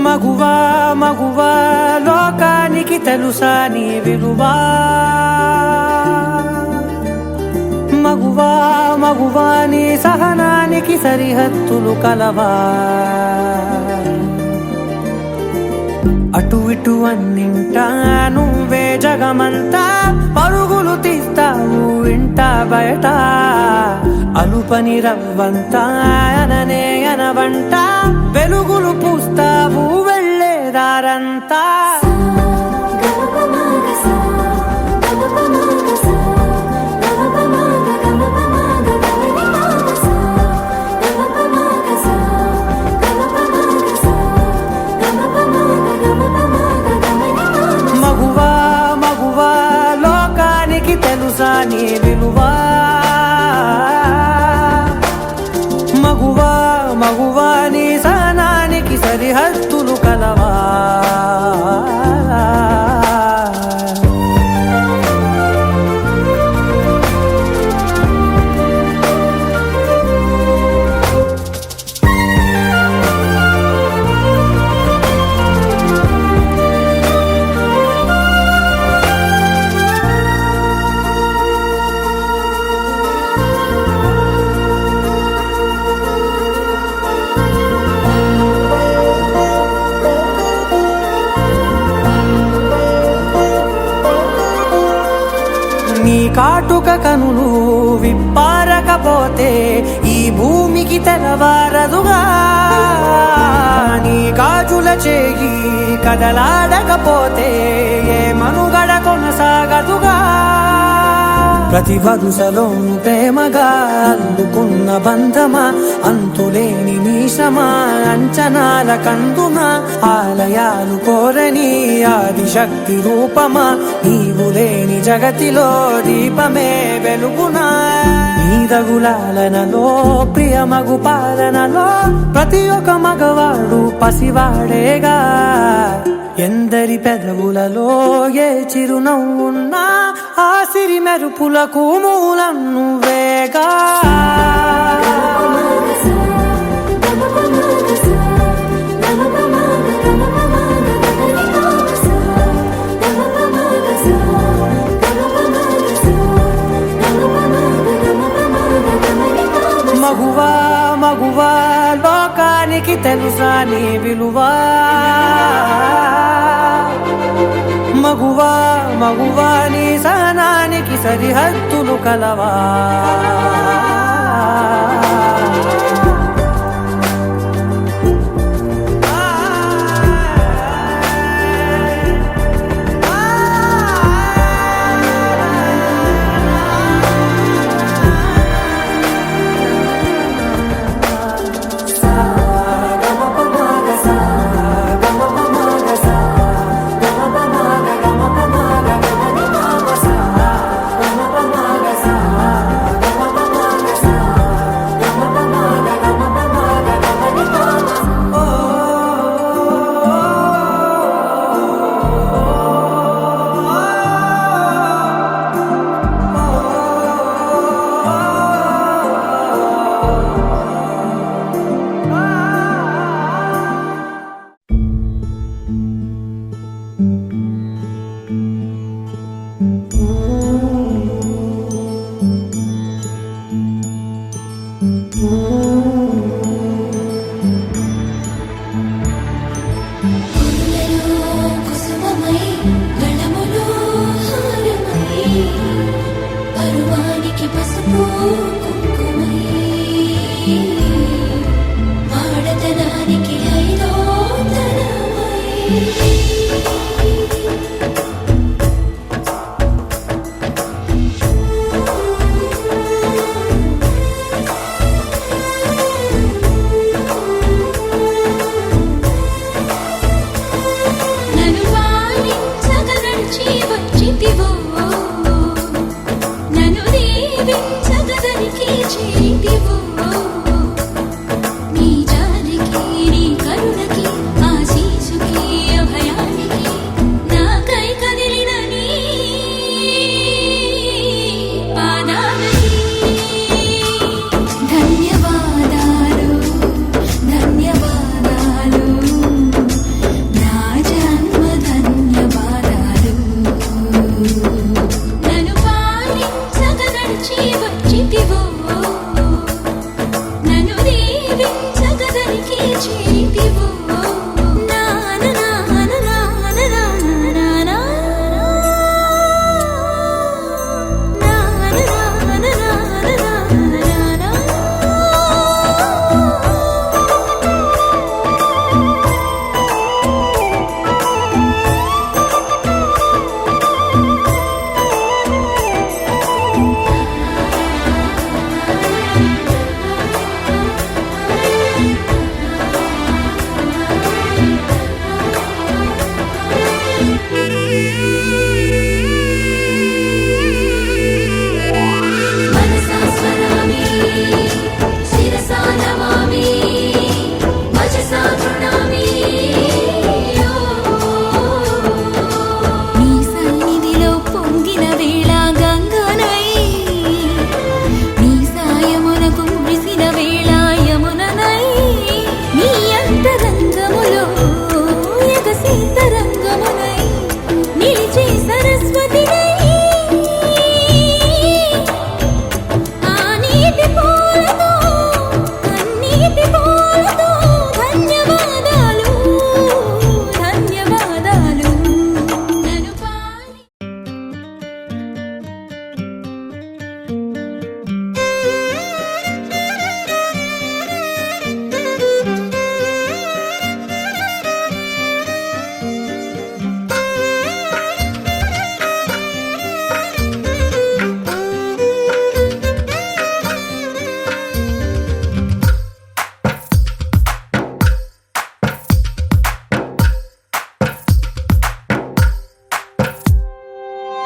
మగువా మగువా లోకానికి తెలుసా నీ విలువా మగువా మగువా నీ సహనానికి సరిహద్దులు కలవా అటు ఇటు అన్నింటా నువ్వే జగమంతా పరుగులు తీస్తావు ఇంట బయట అలుపని రవ్వంతా అననే అనవంట వెలుగులు పూస్తావు వెళ్ళేదారంతా మగువా మగువా లోకానికి తెలుసా నీ విలువా మగువా మగువా నీ సహనానికి సరిహద్దులు కలవా నీ కాటుక కనులు విప్పారకపోతే ఈ భూమికి తెలవారదుగా నీ గాజుల చేయి కదలాడకపోతే ఏ మనుగడ కొనసాగదుగా ప్రతి వరుసలోను ప్రేమగా అల్లుకున్న బంధమా అంతులేని మీషమా అంచనాల కందుమా ఆలయాలు కోరని ఆదిశక్తి రూపమా నీవు లేని జగతిలో దీపమే వెలుగునా నీదగులాలనలో ప్రియమగు పాలనలో ప్రతి ఒక్క మగవాడు పసివాడేగా ఎందరి పెదవులలో ఏ చిరునవ్వున్నా ఆ సిరి మెరుపులకు మూలం నువ్వేగా మగువా మగువా లోకానికి తెలుసా నీ విలువా మగువా మగువా నీ సహనానికి సరిహద్దులు కలవా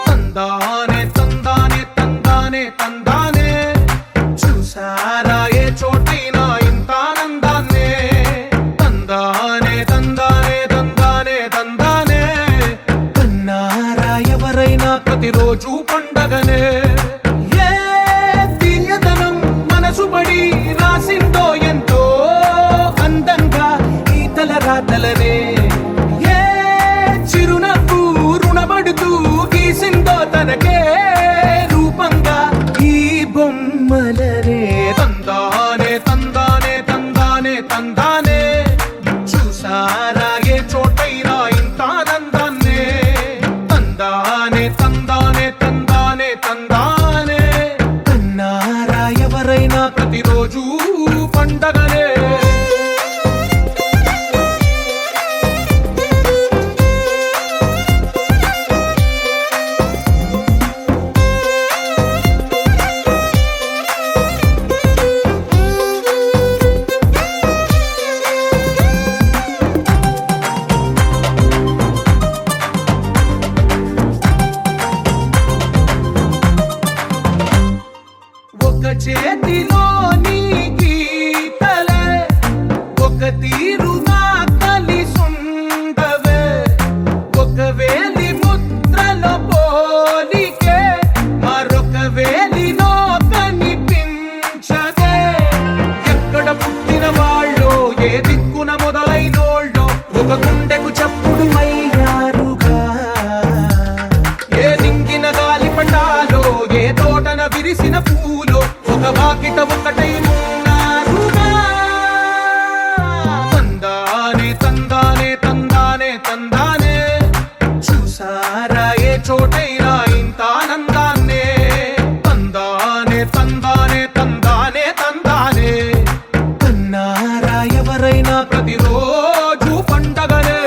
తందానే తందానే తందానే తందానే చూసారా ఏ చోటైనా ఇంత ఆనందాన్నే తందానే తందానే తందానే తందానే కన్నారా ఎవరైనా ప్రతిరోజు పండగనే ఏ తీయదనం మనసు పడి రాసిందో ఎంతో అందంగా ఈ తల రాతలనే ఏ చిరునవ్వు రుణపడుతూ గీసిందో తనకే రూపంగా ఈ బొమ్మలనే తందానే తందానే తందానే తందానే చూసారా ఏ చోటైనా ఇంత ఆనందాన్నే తందానే తందానే తందానే తందానే కన్నారా ఎవరైనా ప్రతిరోజు పండగనే ఒక చేతిలో నీ గీతలే ఒక తీరుగా కలిసుండవే ఒక వేలి ముద్రల పోలికే మరొక వేలిలో కనిపించదే ఎక్కడ పుట్టిన వాళ్ళో ఏ దిక్కున మొదలైనోళ్ళో ఒక గుండెకు చప్పుడు అయ్యారుగా ఏ దింగిన గాలి పటాలో ఏ తోటన విరిసిన పూలో ఒక వాకిట ఒకటై ఉన్నారుగా తందానే తందానే తందానే తందానే చూసారా ఏ చోటైనా ఇంత ఆనందాన్నే తందానే తందానే తందానే తందానే కన్నారా ఎవరైనా ప్రతిరోజు పండగనే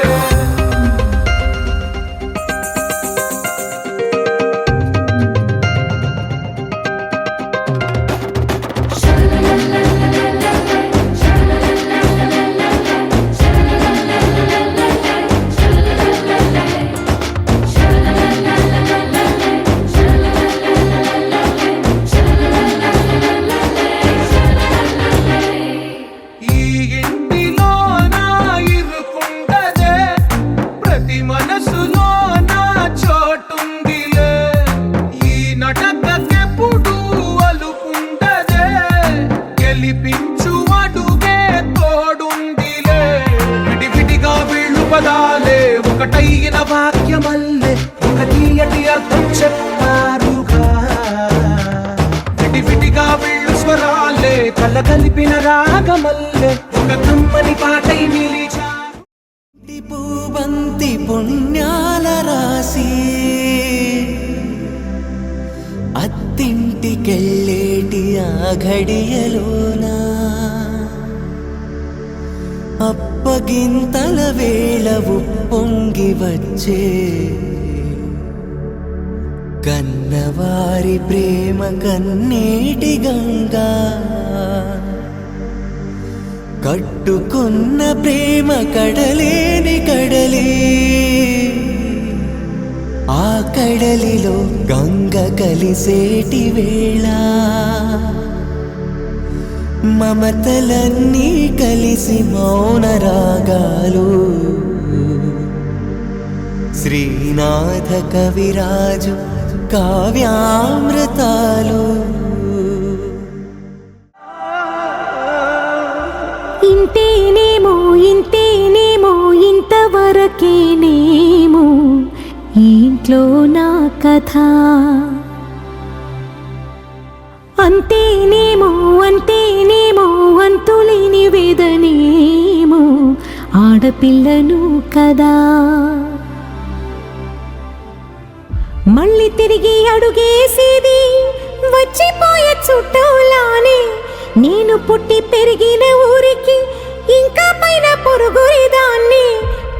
ఈ ఇంటిలో నా ఇరుకుండదే ప్రతి మనసులో నా చోటుందిలే ఈ నటకెప్పుడు అలుకుండదే గెలిపించు అడుగే తోడుందిలే విడివిడిగా వీళ్ళు పదాలే ఒకటైన వాక్యమల్లే ఒక తీయటి అర్థం చెప్పారుగా విడివిడిగా వీళ్ళు స్వరాలే కలగలిపిన రాగమల్లె ఒక కమ్మని పాటై నిలిచా పూబంతి పుణ్యాల రాసి అత్తింటికెళ్ళేటి ఆ ఘడియలోనా అప్పగింతల వేళవు పొంగి వచ్చే కన్నవారి ప్రేమ కన్నీటి గంగా కట్టుకున్న ప్రేమ కడలేని కడలే ఆ కడలిలో గంగ కలిసేటి వేళ మమతలన్నీ కలిసి మౌన రాగాలు శ్రీనాథ కవిరాజు కావ్యామృతాలు ఇంతేనేమో ఇంతేనేమో ఇంతవరకేనేమో ఇంట్లో నా కథ అంతేనేమో అంతేనేమో అంతులేని వేదనేమో ఆడపిల్లను కదా మళ్ళీ తిరిగి అడుగేసేది వచ్చిపోయే చుట్టూలానే నేను పుట్టి పెరిగిన ఊరికి ఇంకా పైన పొరుగురిదాన్ని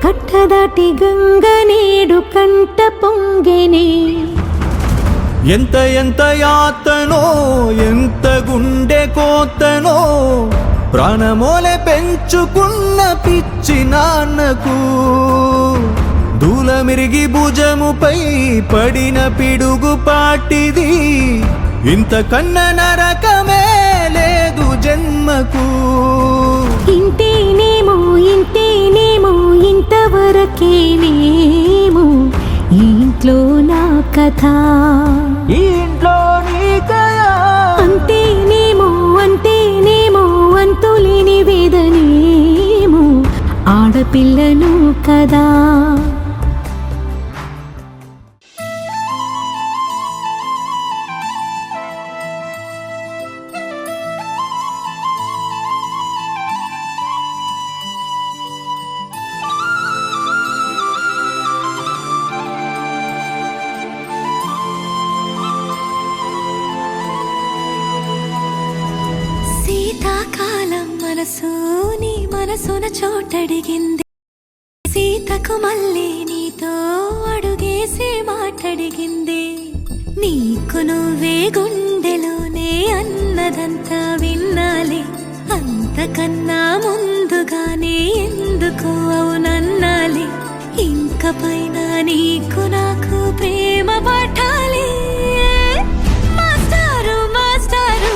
కట్టదాటి గంగ నేడు కంట పొంగెనే ఎంత ఎంత యాతనో ఎంత గుండె కోతనో ప్రాణమోలే పెంచుకున్న పిచ్చి నాన్నకు దూలమిరిగి భుజముపై పడిన పిడుగు పాటిది ఇంతకన్న నరకమే లేదు జన్మకు ఇంతేనేమో ఇంతేనేమో ఇంతవరకేనేమో ఇంట్లో నా కథ ఇంట్లో నీ కథ అంతేనేమో అంతేనేమో అంతులేని వేదనేమో ఆడపిల్లను కదా శీతాకాలం మనసు నీ మనసున చోటడిగింది సీతకు మళ్ళీ నీతో అడుగేసి మాటడిగింది నీకు నువ్వే గుండెలోనే అన్నదంతా విన్నాలి అంతకన్నా ముందుగానే ఎందుకు అవునన్నాలి ఇంక పైన నీకు నాకు ప్రేమ పట్టాలి మాస్టారు మాస్టారు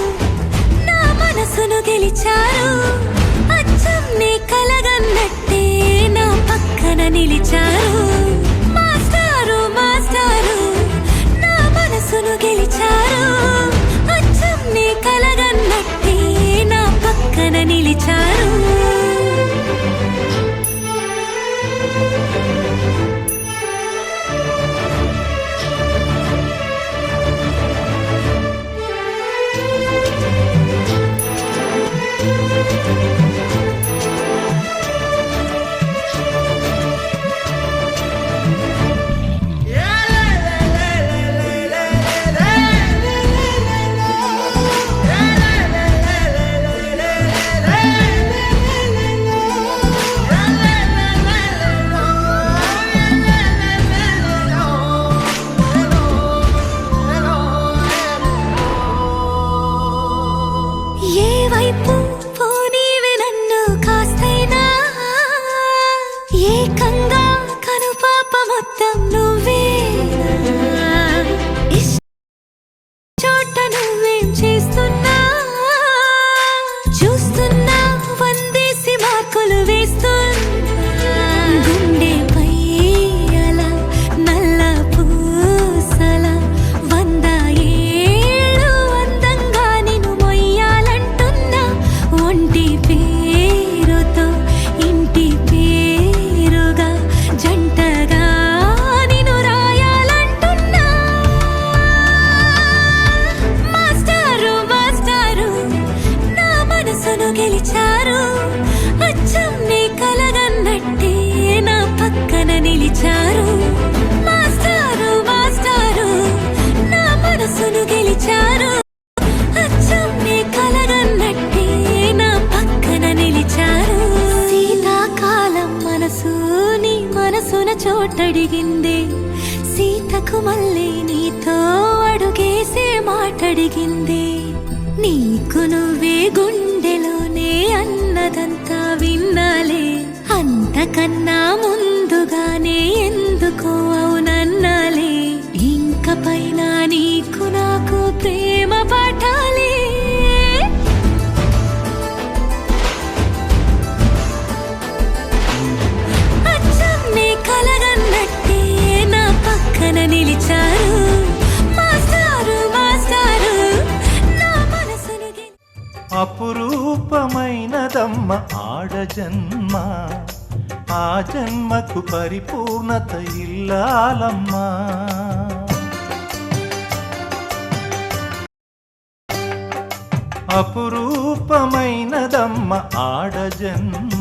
నా మనసును గెలిచారు అచ్చం నీ కలగన్నట్టే నా పక్కన నిలిచారు మాస్టారు మాస్టారు నా మనసును గెలిచారు అచ్చం నీ కలగన్నట్టే నా పక్కన నిలిచారు ఏ వైపు పోనీవి నన్ను కాస్తైనా ఏకంగా కనుపాప మొత్తం నువ్వే చోట నువ్వేం చేస్తున్నా చూస్తున్నా వందేసి మార్కులు వేస్తున్నా గుండెపై అలా నల్ల పూసల 100 ఏళ్ళు అందంగా నిన్ను మొయ్యాలంటున్నా ఒంటి పేరుతో ఇంటి పేరుగా జంటగా నిన్ను రా మనసు నీ మనసున చోటడిగిందే సీతకు మళ్ళీ నీతో అడుగేసే మాటడిగిందే నీకు నువ్వే గుండెలోనే అన్నదంతా విన్నాలే అంతకన్నా ముందుగానే ఎందుకో అవునన్నాలే ఇంక పైన నీకు నాకు ప్రేమ పాఠాలే అచ్చం నీ కలగన్నట్టే నా పక్కన నిలిచారు మాస్టారు మాస్టారు నా మనసును అపురూపమైనదమ్మ ఆడ జన్మ ఆ జన్మకు పరిపూర్ణత ఇల్లాలమ్మా అపురూపమైనదమ్మ ఆడ జన్మ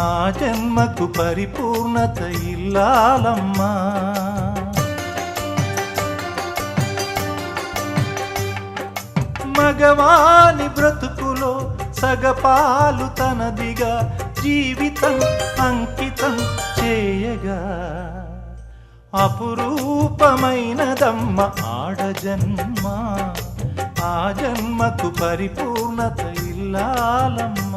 ఆ జన్మకు పరిపూర్ణత ఇల్లాలమ్మా మగవాని బ్రతుకులో సగపాలు తనదిగా జీవితం అంకితం చేయగా అపురూపమైనదమ్మ ఆడ జన్మ ఆ జన్మకు పరిపూర్ణత ఇల్లాలమ్మ